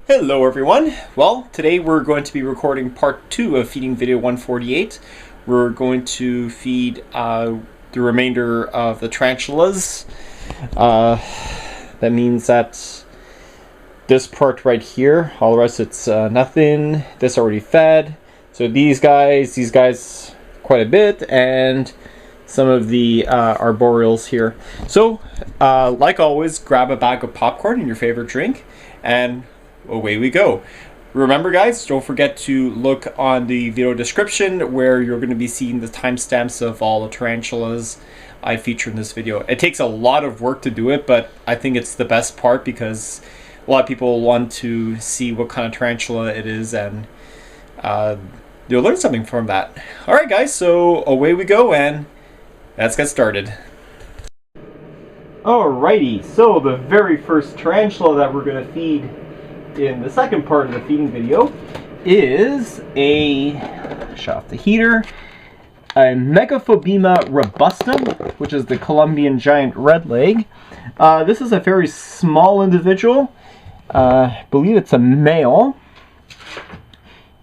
Hello everyone! Well, today we're going to be recording part 2 of feeding video 148. We're going to feed the remainder of the tarantulas. That means that this part right here, all the rest it's nothing. This already fed. So these guys quite a bit, and some of the arboreals here. So, like always, grab a bag of popcorn and your favorite drink, and away we go. Remember guys, don't forget to look on the video description where you're going to be seeing the timestamps of all the tarantulas I feature in this video. It takes a lot of work to do it, but I think it's the best part because a lot of people want to see what kind of tarantula it is, and you'll learn something from that. Alright guys, so away we go and let's get started. Alrighty, so the very first tarantula that we're going to feed in the second part of the feeding video is shut off the heater, a Megaphobema robustum, which is the Colombian Giant Red Leg. This is a very small individual. I believe it's a male.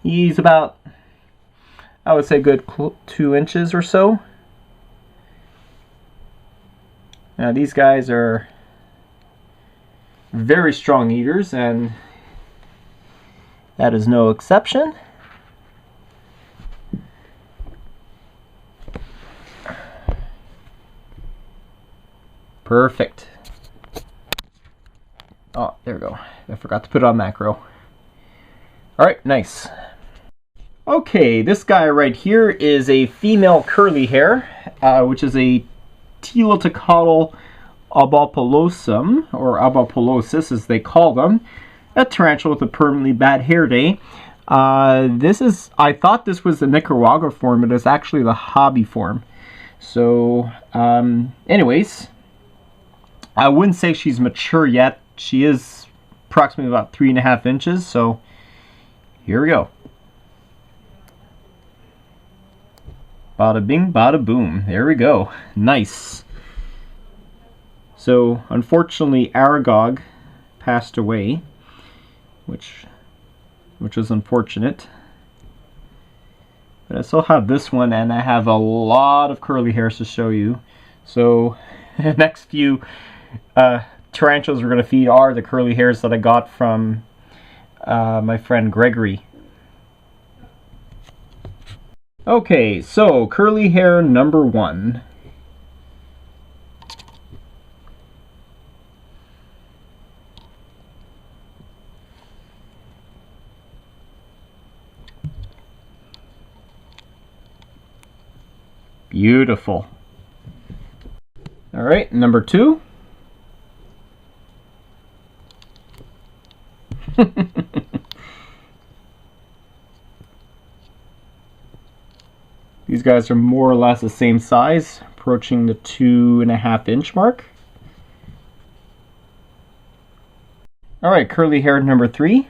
He's about, I would say, good 2 inches or so. Now these guys are very strong eaters, and that is no exception. Perfect. Oh, there we go. I forgot to put it on macro. Alright, nice. Okay, this guy right here is a female curly hair, which is a Tlitotactl albopilosum, or albopilosis as they call them. A tarantula with a permanently bad hair day. I thought this was the Nicaragua form, but it's actually the hobby form. So, anyways, I wouldn't say she's mature yet. She is approximately about 3.5 inches, so here we go. Bada bing, bada boom. There we go. Nice. So, unfortunately, Aragog passed away, which was unfortunate. But I still have this one, and I have a lot of curly hairs to show you. So, the next few tarantulas we're going to feed are the curly hairs that I got from my friend Gregory. Okay, so curly hair number 1. Beautiful. All right, number 2. These guys are more or less the same size, approaching the 2.5 inch mark. All right, curly hair number 3.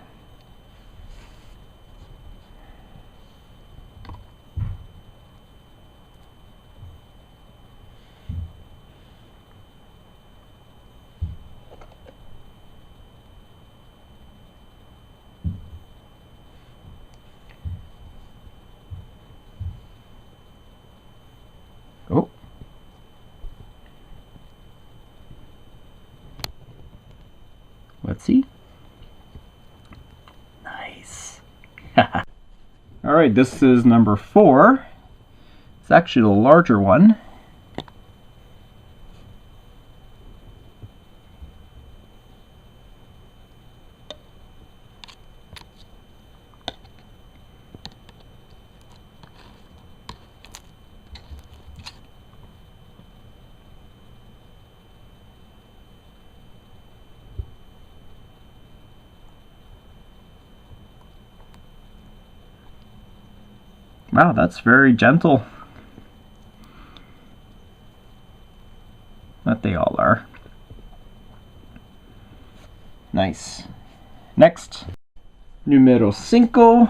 Oh. Let's see. Nice. All right, this is number 4. It's actually the larger one. Wow, that's very gentle. But they all are. Nice. Next, numero 5.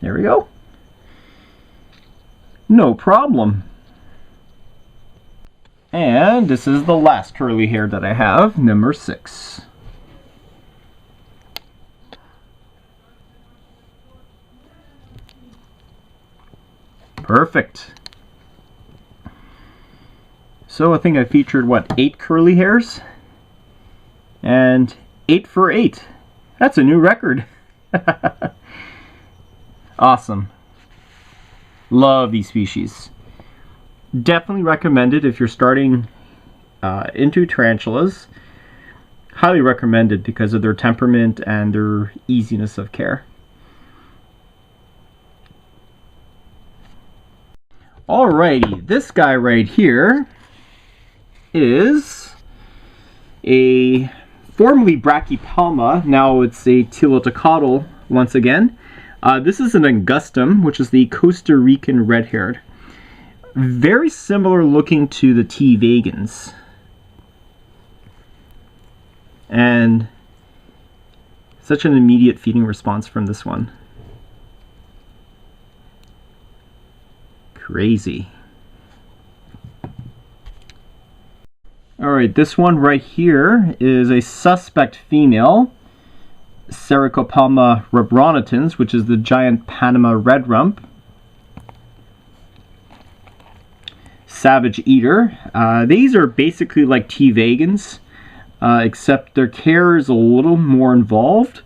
There we go. No problem. And this is the last curly hair that I have, number 6. Perfect. So I think I featured, what, 8 curly hairs? And 8 for 8. That's a new record. Awesome. Love these species. Definitely recommended if you're starting into tarantulas. Highly recommended because of their temperament and their easiness of care. Alrighty, this guy right here is a formerly Brachypelma. Now it's a Tlitotactl once again. This is an angustum, which is the Costa Rican red-haired. Very similar looking to the T. vagans. And such an immediate feeding response from this one. Crazy. Alright, this one right here is a suspect female, Sericopelma rubronitens, which is the giant Panama red rump. Savage eater. These are basically like T. vagans, except their care is a little more involved.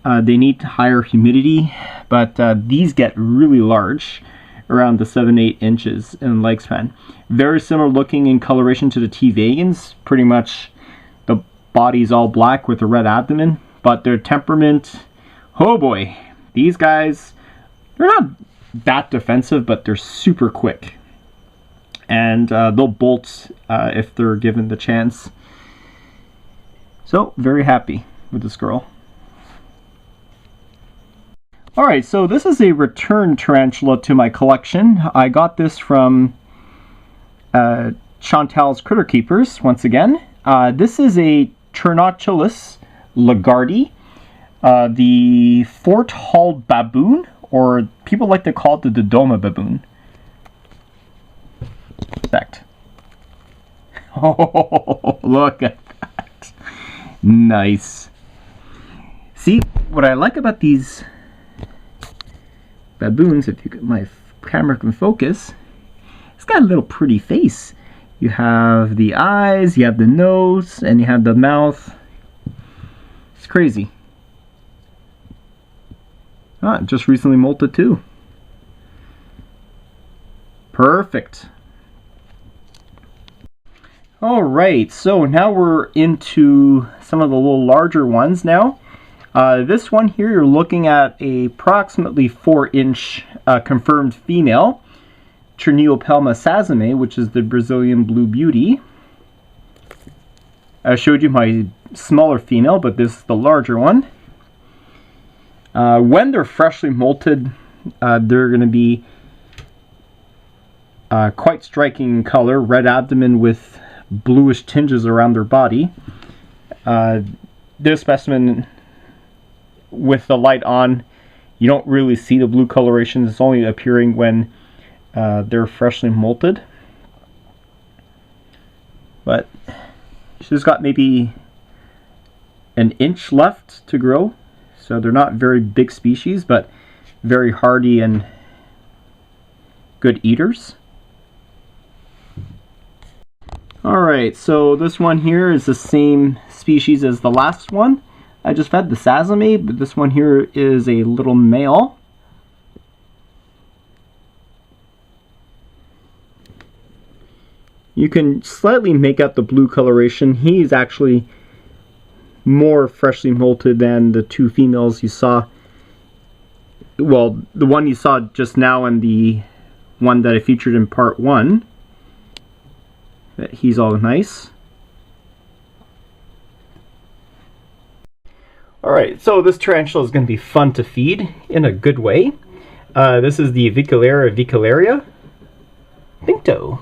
They need higher humidity, but these get really large, around the 7-8 inches in leg span. Very similar looking in coloration to the T. vagans. Pretty much the body's all black with a red abdomen, but their temperament, oh boy, these guys, they're not that defensive, but they're super quick. And they'll bolt if they're given the chance. So, very happy with this girl. Alright, so this is a return tarantula to my collection. I got this from Chantal's Critter Keepers, once again. This is a Pterniochilus lugardi, the Fort Hall baboon, or people like to call it the Dodoma baboon. Oh, look at that. Nice. See, what I like about these baboons, if you get my camera can focus, it's got a little pretty face. You have the eyes, you have the nose, and you have the mouth. It's crazy. Ah, just recently molted too. Perfect. Alright, so now we're into some of the little larger ones now. This one here, you're looking at a approximately 4-inch confirmed female, Pterniopelma sazimai, which is the Brazilian Blue Beauty. I showed you my smaller female, but this is the larger one. When they're freshly molted, they're going to be quite striking in color, red abdomen with bluish tinges around their body. This specimen, with the light on, you don't really see the blue coloration. It's only appearing when they're freshly molted. But she's got maybe an inch left to grow, so they're not very big species, but very hardy and good eaters. Alright, so this one here is the same species as the last one. I just fed the sazimai, but this one here is a little male. You can slightly make out the blue coloration. He's actually more freshly molted than the two females you saw. Well, the one you saw just now and the one that I featured in part 1. He's all nice. Alright, so this tarantula is going to be fun to feed in a good way. This is the Avicularia Pinktoe.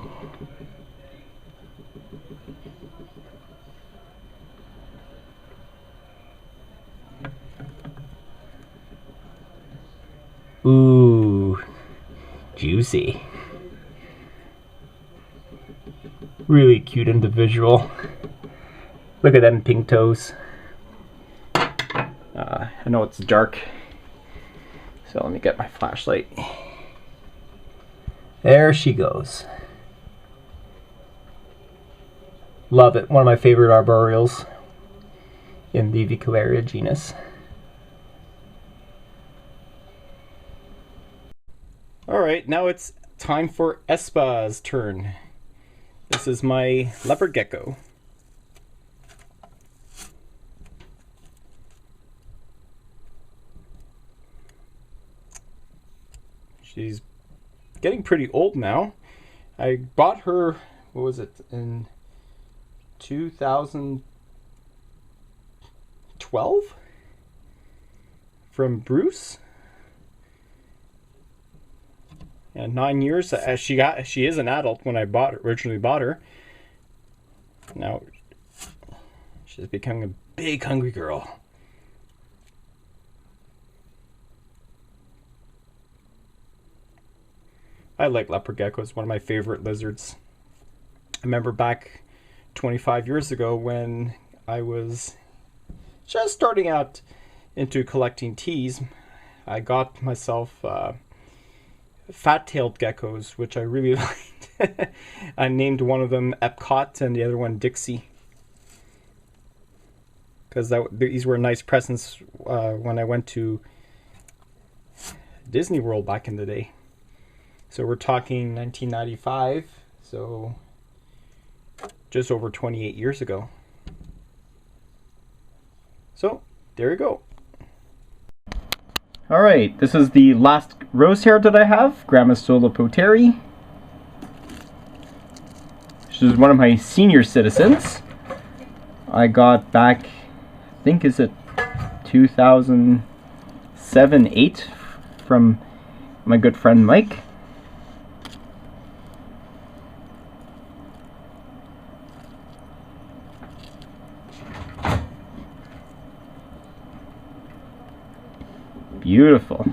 Ooh, juicy. Really cute individual. Look at them pink toes. I know it's dark, so let me get my flashlight. There she goes. Love it. One of my favorite arboreals in the Avicularia genus. Alright, now it's time for Espa's turn. This is my leopard gecko. She's getting pretty old now. I bought her, what was it, in 2012 from Bruce. And 9 years. She is an adult when I originally bought her. Now she's becoming a big hungry girl. I like leopard geckos, one of my favorite lizards. I remember back 25 years ago when I was just starting out into collecting teas, I got myself fat-tailed geckos, which I really liked. I named one of them Epcot and the other one Dixie, because these were nice presents when I went to Disney World back in the day. So we're talking 1995, so just over 28 years ago. So there you go. Alright, this is the last rose hair that I have, Grammostola porteri. This is one of my senior citizens. I got back, I think is it 2007-8 from my good friend Mike. Beautiful.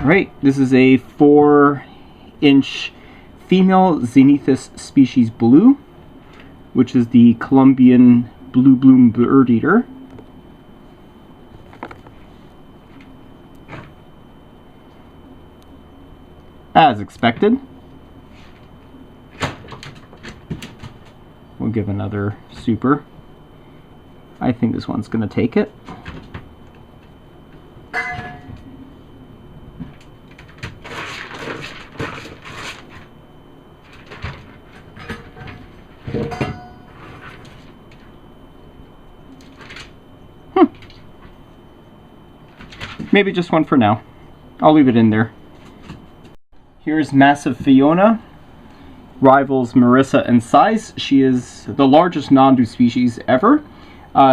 Alright, this is a 4-inch female Xenesthis species blue, which is the Colombian Bluebloom bird eater. As expected. We'll give another super. I think this one's going to take it. Maybe just one for now. I'll leave it in there. Here's massive Fiona. Rivals Marissa in size. She is the largest Nhandu species ever.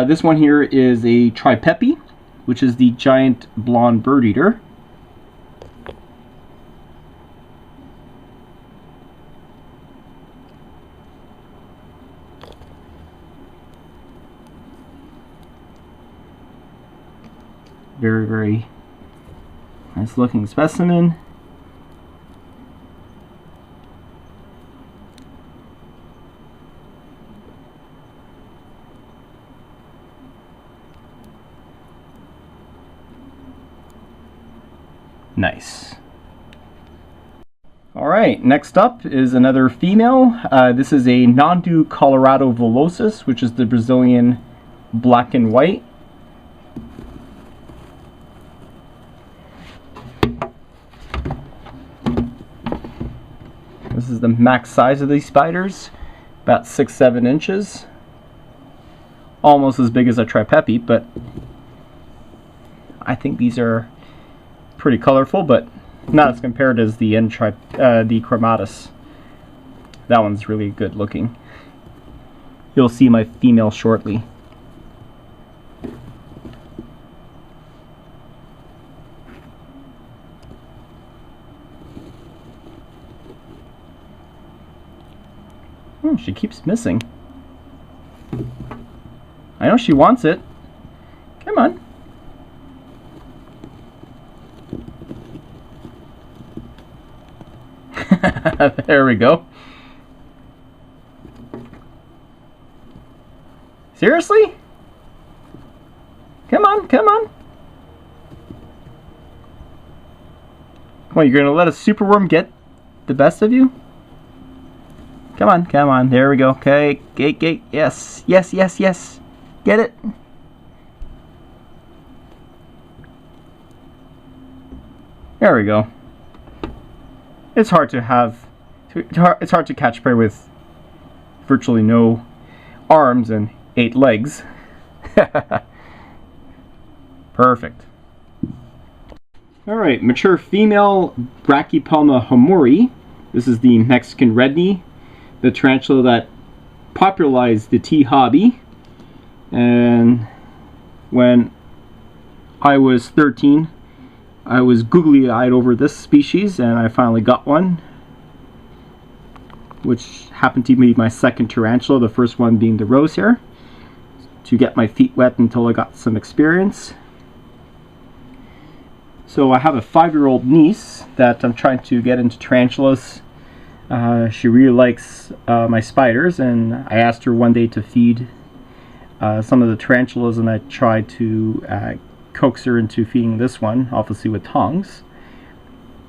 This one here is a tripepii, which is the giant blonde bird eater. Very, very nice looking specimen. Nice. Alright, next up is another female. This is a Nhandu Colorado villosus, which is the Brazilian black and white. This is the max size of these spiders, about 6-7 inches. Almost as big as a tripepii, but I think these are pretty colorful, but not as compared as the the chromatus. That one's really good looking. You'll see my female shortly. She keeps missing. I know she wants it. Come on. There we go. Seriously? Come on, come on. Come on, you're gonna let a superworm get the best of you? Come on, come on. There we go. Okay, gate. Yes, yes, yes, yes. Get it. There we go. It's hard to have. It's hard to catch prey with virtually no arms and 8 legs. Perfect. Alright, mature female Brachypelma hammori. This is the Mexican red knee, the tarantula that popularized the tea hobby. And when I was 13, I was googly-eyed over this species, and I finally got one, which happened to be my second tarantula, the first one being the rose hair, to get my feet wet until I got some experience. So I have a 5-year-old niece that I'm trying to get into tarantulas. She really likes my spiders, and I asked her one day to feed some of the tarantulas, and I tried to coax her into feeding this one, obviously with tongs,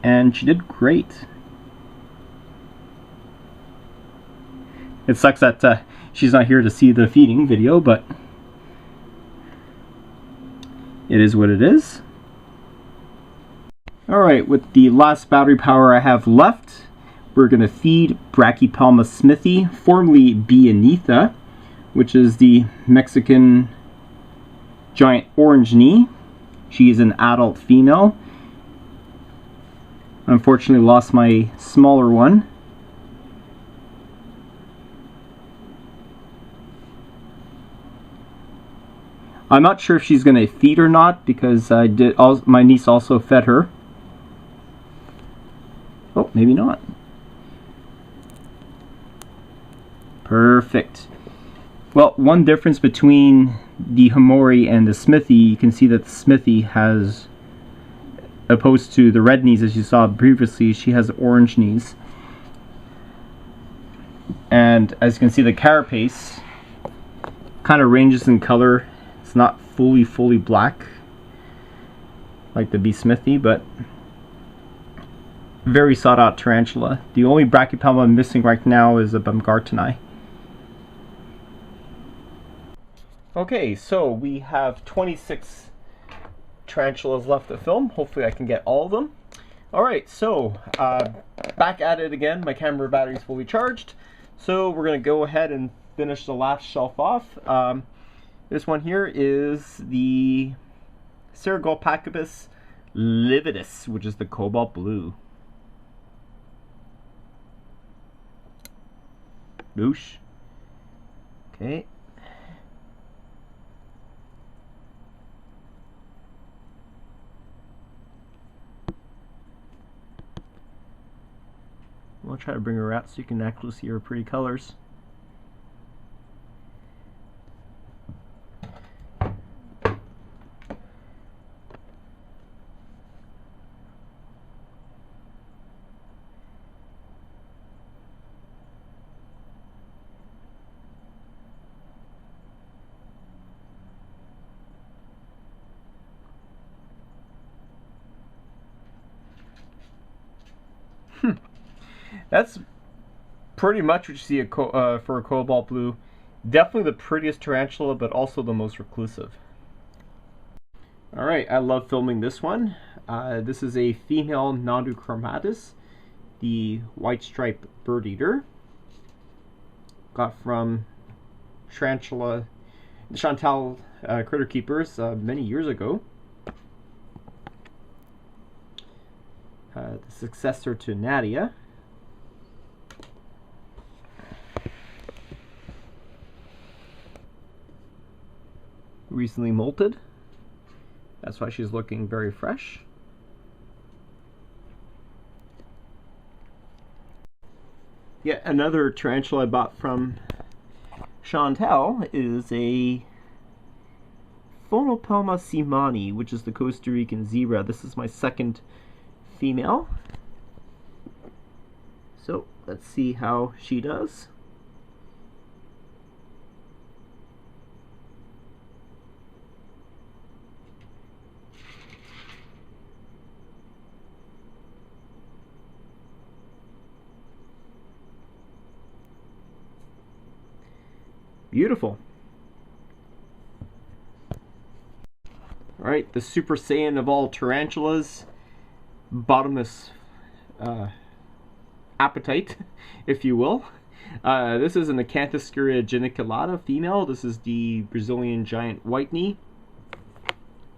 and she did great. It sucks that she's not here to see the feeding video, but it is what it is. Alright, with the last battery power I have left, we're going to feed Brachypelma smithi, formerly Bienitha, which is the Mexican giant orange knee. She is an adult female. Unfortunately lost my smaller one. I'm not sure if she's going to feed or not, because my niece also fed her. Oh, maybe not. Perfect. Well, one difference between the hammori and the smithi, you can see that the smithi has, opposed to the red knees as you saw previously, she has orange knees. And as you can see, the carapace kind of ranges in color. It's not fully black like the B smithi, but very sought out tarantula. The only Brachypelma I'm missing right now is a Baumgarteni. Okay, so we have 26 tarantulas left to film. Hopefully I can get all of them. Alright, so back at it again. My camera battery is fully charged. So we're going to go ahead and finish the last shelf off. This one here is the Sericopagopus lividus, which is the Cobalt Blue. Boosh. Okay. I'll try to bring her out so you can actually see her pretty colors. That's pretty much what you see for a Cobalt Blue. Definitely the prettiest tarantula, but also the most reclusive. Alright, I love filming this one. This is a female Nhandu chromatus, the white striped bird eater. Got from Chantal Critter Keepers many years ago. The successor to Nadia. Recently molted. That's why she's looking very fresh. Yet another tarantula I bought from Chantal is a Phonopelma simani, which is the Costa Rican zebra. This is my second female. So let's see how she does. Beautiful. Alright, the Super Saiyan of all tarantulas, bottomless appetite, if you will. This is an Acanthoscurria geniculata female. This is the Brazilian giant white knee.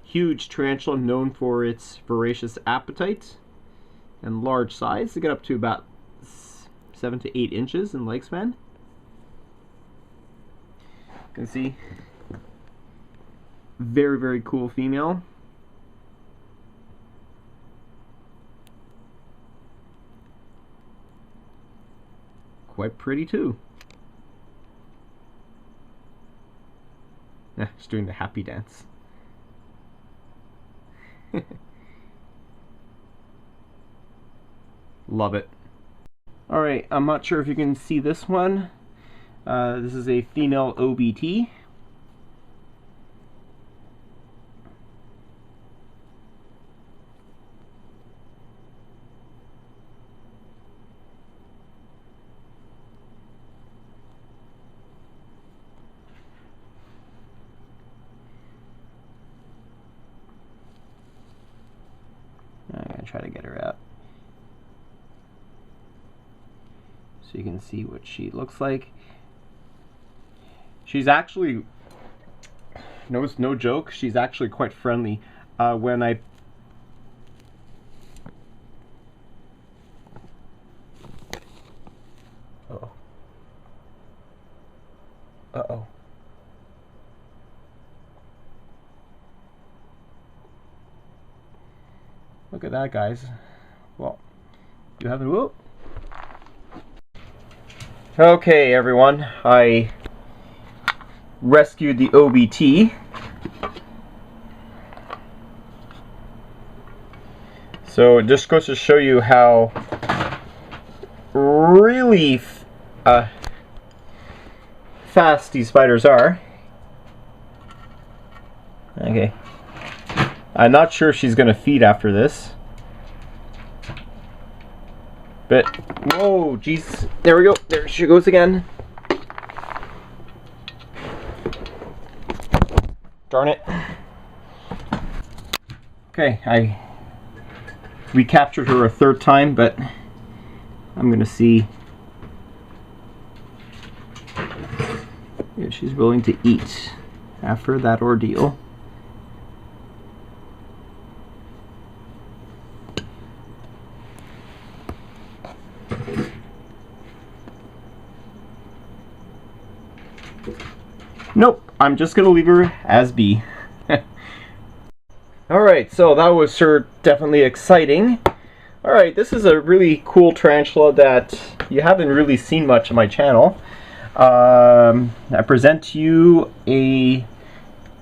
Huge tarantula, known for its voracious appetite and large size. They get up to about 7 to 8 inches in leg span. You can see, very, very cool female. Quite pretty too. She's doing the happy dance. Love it. Alright, I'm not sure if you can see this one. This is a female OBT. I'm going to try to get her out so you can see what she looks like. She's actually, no joke, she's actually quite friendly. When I Uh-oh. Look at that, guys. Well, you have a whoop. Okay, everyone, I rescued the OBT. So it just goes to show you how really fast these spiders are. Okay. I'm not sure if she's going to feed after this. But, whoa, jeez. There we go. There she goes again. Darn it. Okay, I recaptured her a third time, but I'm going to see if she's willing to eat after that ordeal. Nope, I'm just going to leave her as be. Alright, so that was definitely exciting. Alright, this is a really cool tarantula that you haven't really seen much on my channel. I present to you a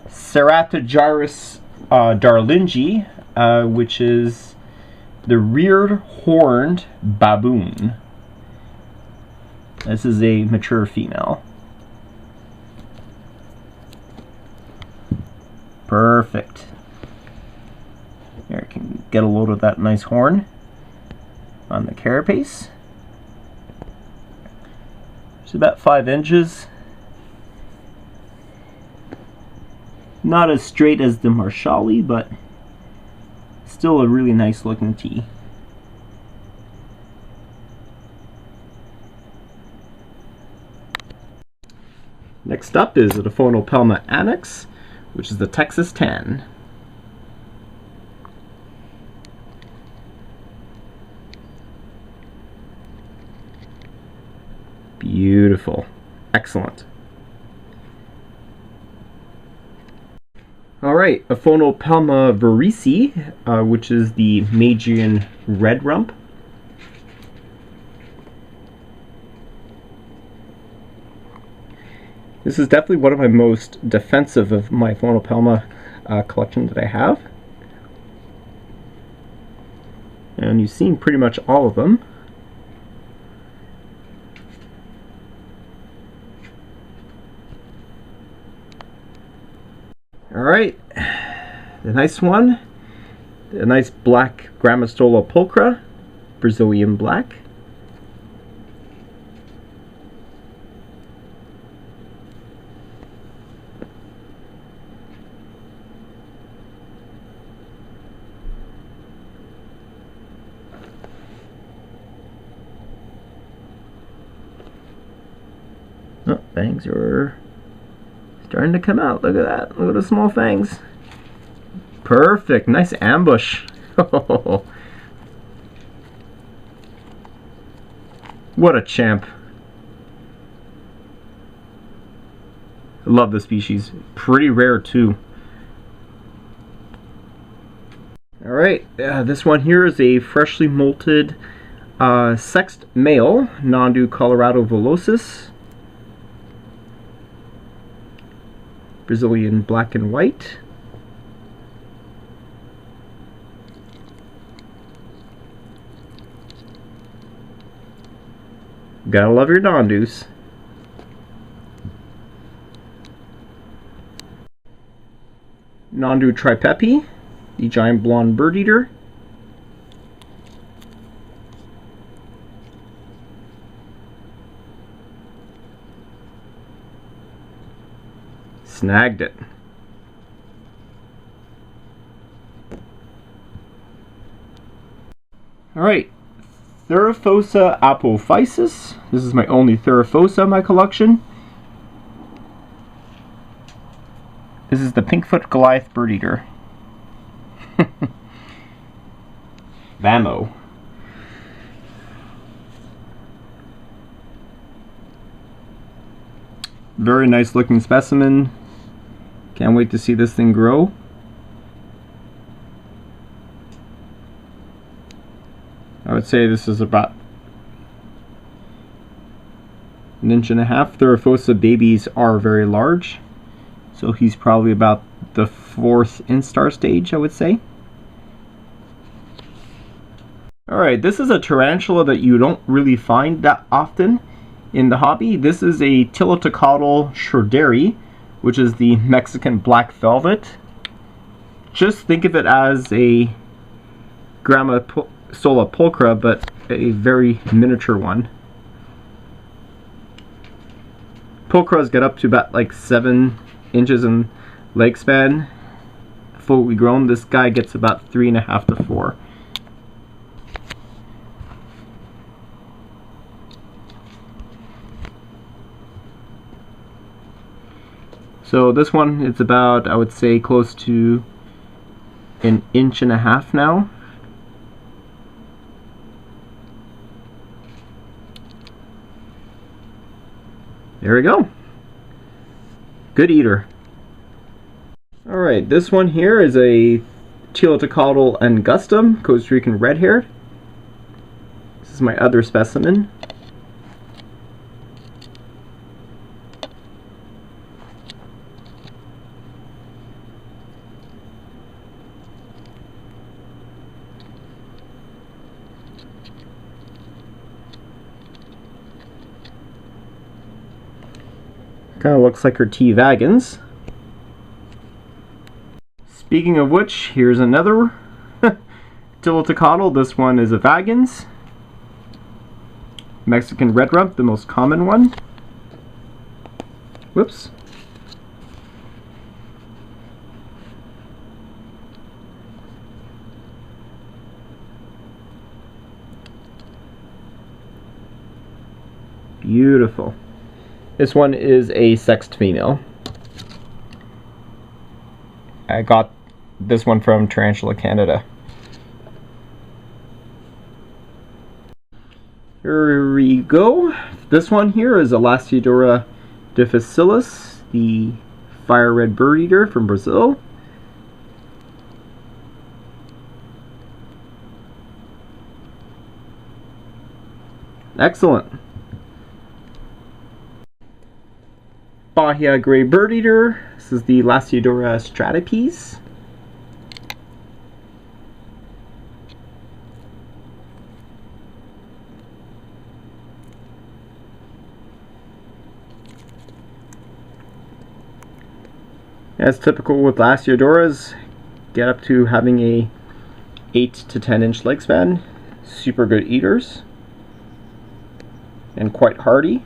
Ceratogyrus darlingi, which is the reared horned baboon. This is a mature female. Perfect. Here, I can get a load of that nice horn on the carapace. It's about 5 inches. Not as straight as the Marshali, but still a really nice looking tee. Next up is the Phonopelma annex, which is the Texas tan. Beautiful. Excellent. Alright, a Phonopelma varisi, which is the Magian red rump. This is definitely one of my most defensive of my Tlitotactl collection that I have. And you've seen pretty much all of them. Alright, the nice one, the nice black Grammostola pulchra, Brazilian black. Oh, fangs are starting to come out. Look at that. Look at the small fangs. Perfect. Nice ambush. What a champ. I love the species. Pretty rare too. Alright, this one here is a freshly molted sexed male, Nhandu Colorado villosus. Brazilian black and white. Gotta love your Nhandus. Nhandu tripepii, the giant blonde bird eater. Snagged it. Alright, Theraphosa apophysis. This is my only Theraphosa in my collection. This is the Pinkfoot Goliath bird eater. Vamo. Very nice looking specimen. Can't wait to see this thing grow. I would say this is about an inch and a half. Theraphosa babies are very large, so he's probably about the 4th instar stage, I would say. Alright, this is a tarantula that you don't really find that often in the hobby. This is a Tlitotactl schroederi, which is the Mexican black velvet. Just think of it as a Grammostola pulchra, but a very miniature one. Pulchras get up to about like 7 inches in leg span. Fully grown, this guy gets about 3.5 to 4. So this one, it's about, I would say, close to an inch and a half now. There we go. Good eater. Alright, this one here is a Tlitotactl angustum, Costa Rican red-haired. This is my other specimen. Kind of looks like her T. vagans. Speaking of which, here's another Tlitotactl. This one is a vagans. Mexican red rump, the most common one. Whoops. Beautiful. This one is a sexed female. I got this one from Tarantula Canada. Here we go. This one here is Elastiodora difficilis, the fire red bird eater from Brazil. Excellent. Bahia gray bird eater. This is the Lasiodora stratipes. As typical with Lasiodoras, get up to having a 8 to 10 inch leg span. Super good eaters and quite hardy.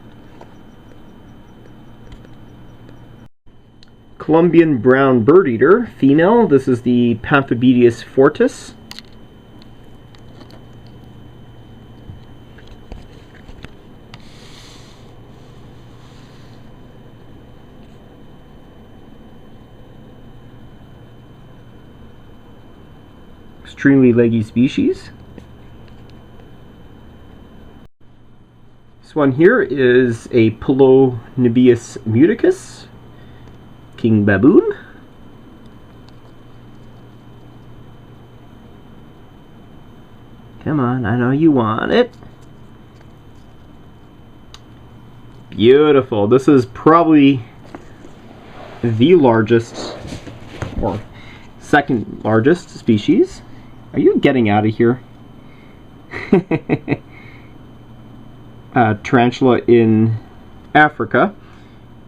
Colombian brown bird eater, female. This is the Pamphibedius fortis. Extremely leggy species. This one here is a Pterniochilus muticus, King Baboon. Come on, I know you want it. Beautiful. This is probably the largest, or second largest species. Are you getting out of here? Tarantula in Africa.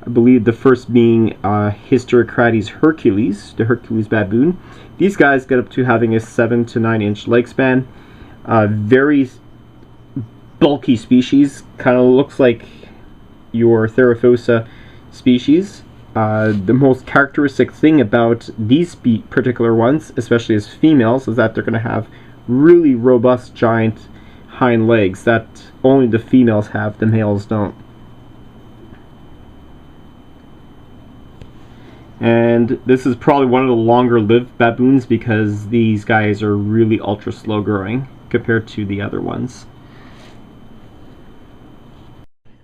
I believe the first being Hysterocrates hercules, the Hercules baboon. These guys get up to having a 7 to 9 inch leg span. Very bulky species. Kind of looks like your Theraphosa species. The most characteristic thing about these particular ones, especially as females, is that they're going to have really robust giant hind legs that only the females have, the males don't. And this is probably one of the longer lived baboons because these guys are really ultra slow growing compared to the other ones.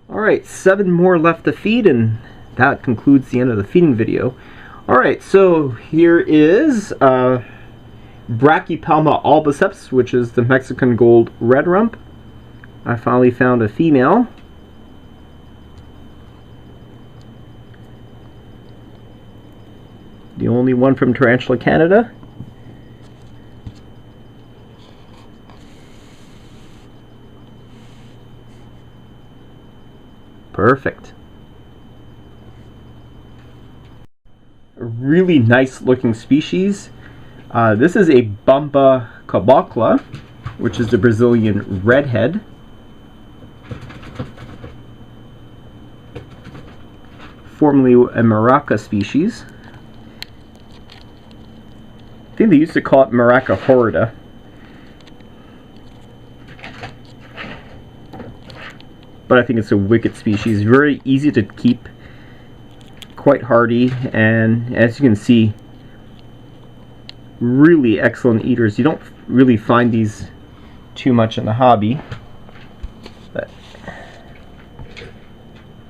Alright, 7 more left to feed, and that concludes the end of the feeding video. Alright, so here is Brachypelma albiceps, which is the Mexican gold red rump. I finally found a female. The only one from Tarantula, Canada. Perfect. A really nice looking species. This is a Bamba cabocla, which is the Brazilian redhead. Formerly a Maraca species. I think they used to call it Maraca horrida. But I think it's a wicked species. Very easy to keep, quite hardy, and as you can see, really excellent eaters. You don't really find these too much in the hobby, but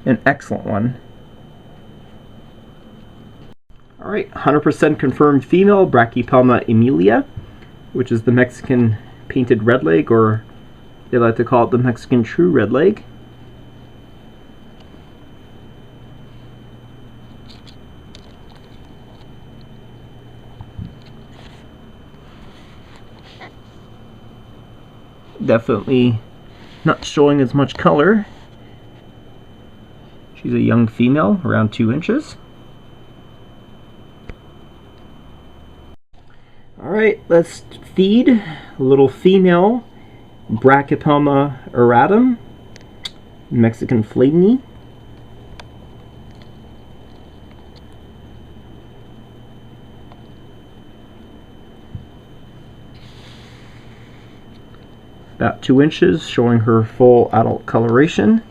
an excellent one. Alright, 100% confirmed female, Brachypelma emilia, which is the Mexican painted red leg, or they like to call it the Mexican true red leg. Definitely not showing as much color. She's a young female, around 2 inches. Alright, let's feed a little female Brachypelma auratum, Mexican flame knee. About 2 inches, showing her full adult coloration.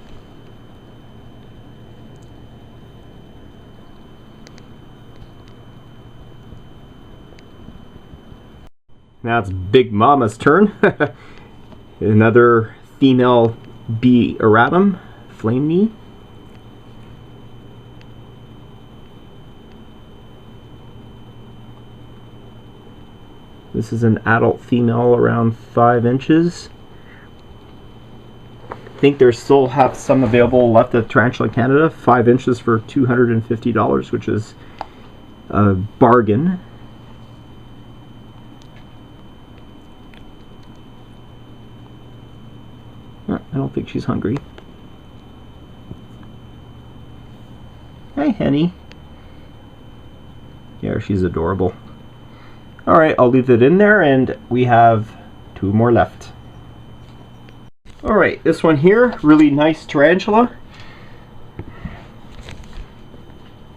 Now it's Big Mama's turn. Another female B. auratum, flame knee. This is an adult female around 5 inches. think there's still have some available left at Tarantula Canada. 5 inches for $250, which is a bargain. I don't think she's hungry. Hi, Henny. Yeah, she's adorable. Alright, I'll leave it in there, and we have 2 more left. Alright, this one here, really nice tarantula.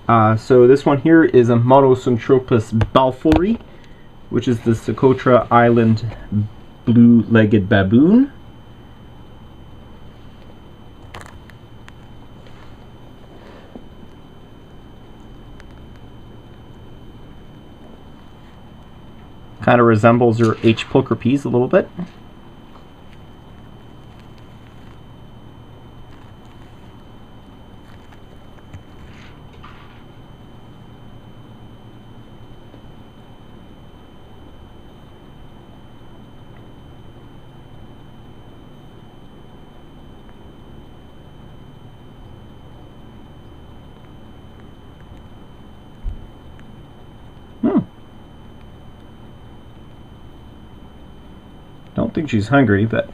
So this one here is a Monocentropas balfouri, which is the Socotra Island blue-legged baboon. Kind of resembles your H. pulchripes a little bit. Don't think she's hungry, but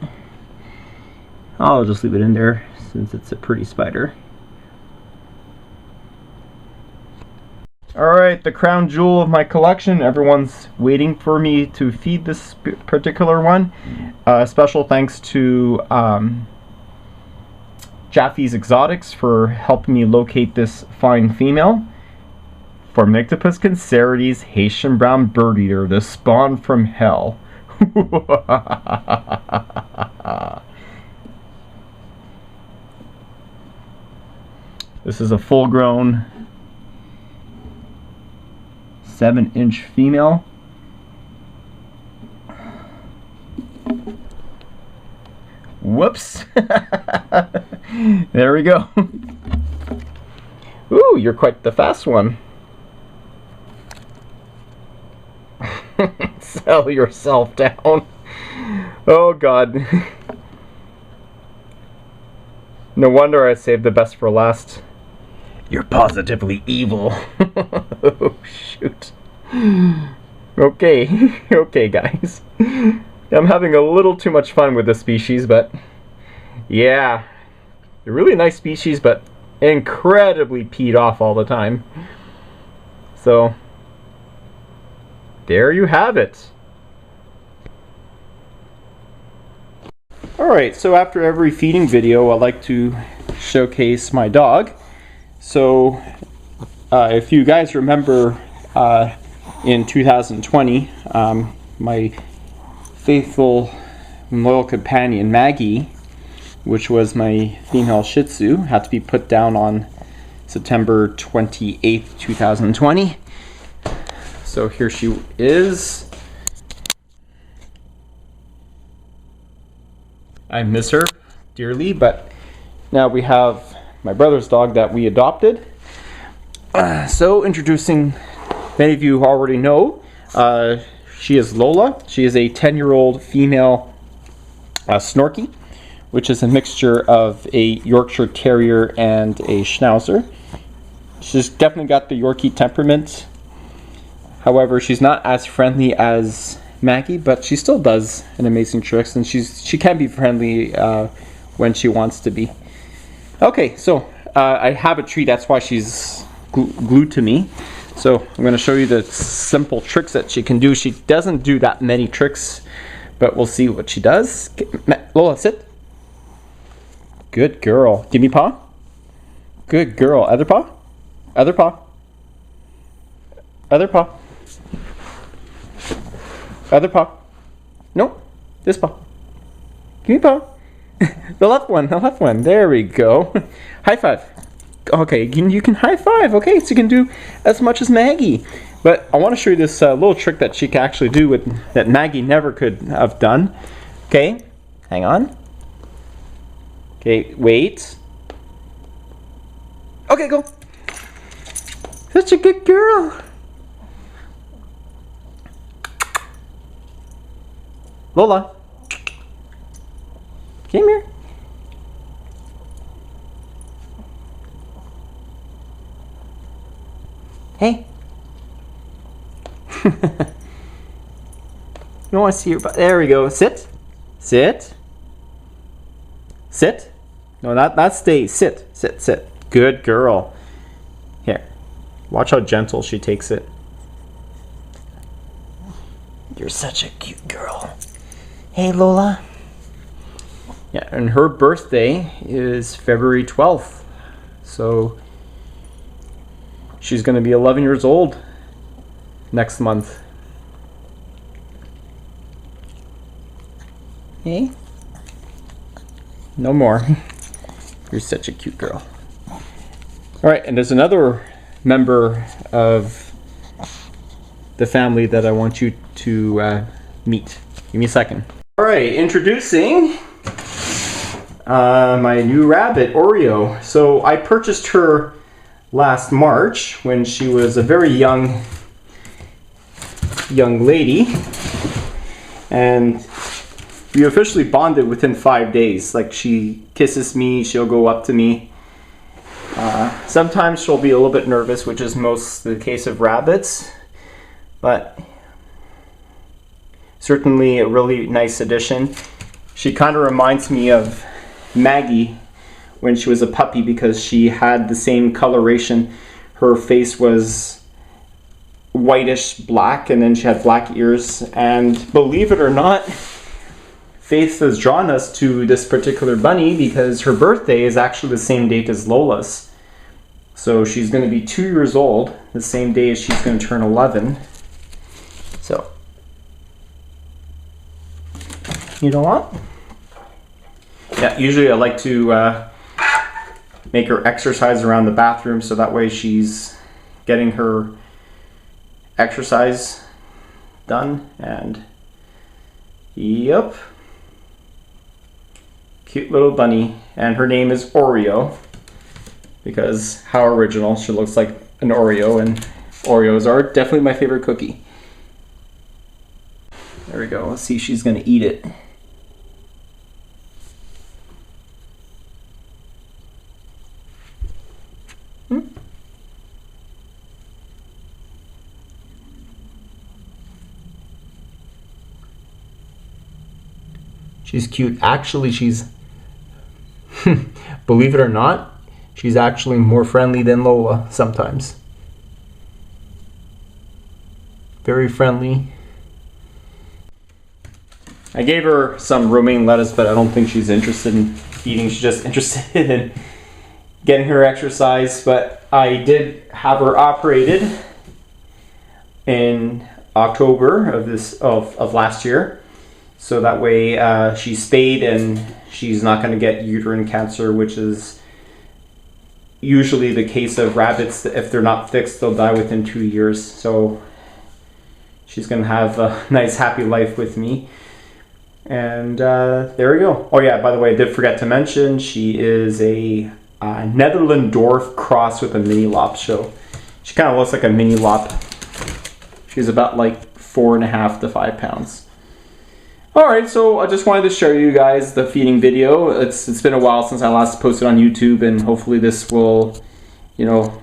I'll just leave it in there since it's a pretty spider. Alright, the crown jewel of my collection. Everyone's waiting for me to feed this particular one. Special thanks to Jaffe's Exotics for helping me locate this fine female. Formictopus cancerides Haitian brown bird eater, the spawn from hell. This is a full-grown 7-inch female. Whoops. There we go. Ooh, you're quite the fast one. Sell yourself down. Oh God. No wonder I saved the best for last. You're positively evil. Oh shoot. Okay. Okay guys. I'm having a little too much fun with this species, but yeah. They're really nice species, but incredibly peed off all the time. So there you have it. Alright, so after every feeding video I like to showcase my dog. So if you guys remember in 2020 my faithful and loyal companion Maggie, which was my female Shih Tzu, had to be put down on September 28th, 2020. So here she is. I miss her dearly, but now we have my brother's dog that we adopted. So introducing, many of you already know, she is Lola. She is a 10-year-old female Snorky, which is a mixture of a Yorkshire Terrier and a Schnauzer. She's definitely got the Yorkie temperament. However, she's not as friendly as Maggie, but she still does an amazing tricks, and she can be friendly when she wants to be. Okay, so I have a treat. That's why she's glued to me. So I'm going to show you the simple tricks that she can do. She doesn't do that many tricks, but we'll see what she does. Lola, sit. Good girl. Give me paw. Good girl. Other paw. Other paw. Other paw. Other paw. No. This paw. Give me paw. The left one. The left one. There we go. High five. Okay, you can high five. Okay, so you can do as much as Maggie. But I want to show you this little trick that she can actually do that Maggie never could have done. Okay, hang on. Okay, wait. Okay, go. Such a good girl. Lola. Come here. Hey. You don't want to see your butt. There we go. Sit. Sit. Sit. No, not stay. Sit. Sit. Sit. Good girl. Here. Watch how gentle she takes it. You're such a cute girl. Hey, Lola. Yeah, and her birthday is February 12th. So she's going to be 11 years old next month. Hey? No more. You're such a cute girl. Alright, and there's another member of the family that I want you to meet. Give me a second. Alright, introducing my new rabbit, Oreo. So I purchased her last March when she was a very young lady, and we officially bonded within 5 days. Like, she kisses me, she'll go up to me. Sometimes she'll be a little bit nervous, which is most the case of rabbits, but certainly a really nice addition. She kind of reminds me of Maggie when she was a puppy because she had the same coloration. Her face was whitish black, and then she had black ears. And believe it or not, Faith has drawn us to this particular bunny because her birthday is actually the same date as Lola's. So she's going to be 2 years old the same day as she's going to turn 11. So, you know what? Yeah, usually I like to make her exercise around the bathroom so that way she's getting her exercise done. And yep, cute little bunny. And her name is Oreo because how original. She looks like an Oreo, and Oreos are definitely my favorite cookie. There we go. Let's see if she's gonna eat it. She's cute. Actually, she's, believe it or not, she's actually more friendly than Lola sometimes. Very friendly. I gave her some romaine lettuce, but I don't think she's interested in eating. She's just interested in getting her exercise. But I did have her operated in October of last year. So that way she's spayed and she's not going to get uterine cancer, which is usually the case of rabbits. If they're not fixed, they'll die within 2 years. So she's going to have a nice happy life with me. And there we go. Oh yeah, by the way, I did forget to mention she is a Netherland Dwarf cross with a mini lop. So she kind of looks like a mini lop. She's about like 4.5 to 5 pounds. Alright, so I just wanted to show you guys the feeding video. It's been a while since I last posted on YouTube, and hopefully this will, you know,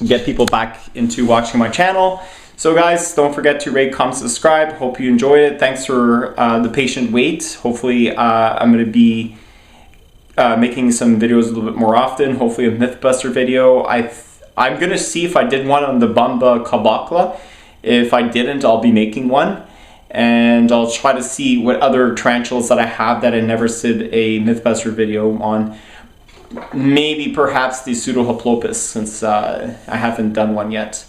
get people back into watching my channel. So guys, don't forget to rate, comment, subscribe. Hope you enjoyed it. Thanks for the patient wait. Hopefully I'm going to be making some videos a little bit more often. Hopefully a Mythbuster video. I'm going to see if I did one on the Bamba cabocla. If I didn't, I'll be making one. And I'll try to see what other tarantulas that I have that I never did a Mythbuster video on. Maybe perhaps the Pseudohoplopus, since I haven't done one yet.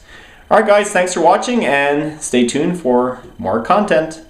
Alright guys, thanks for watching and stay tuned for more content.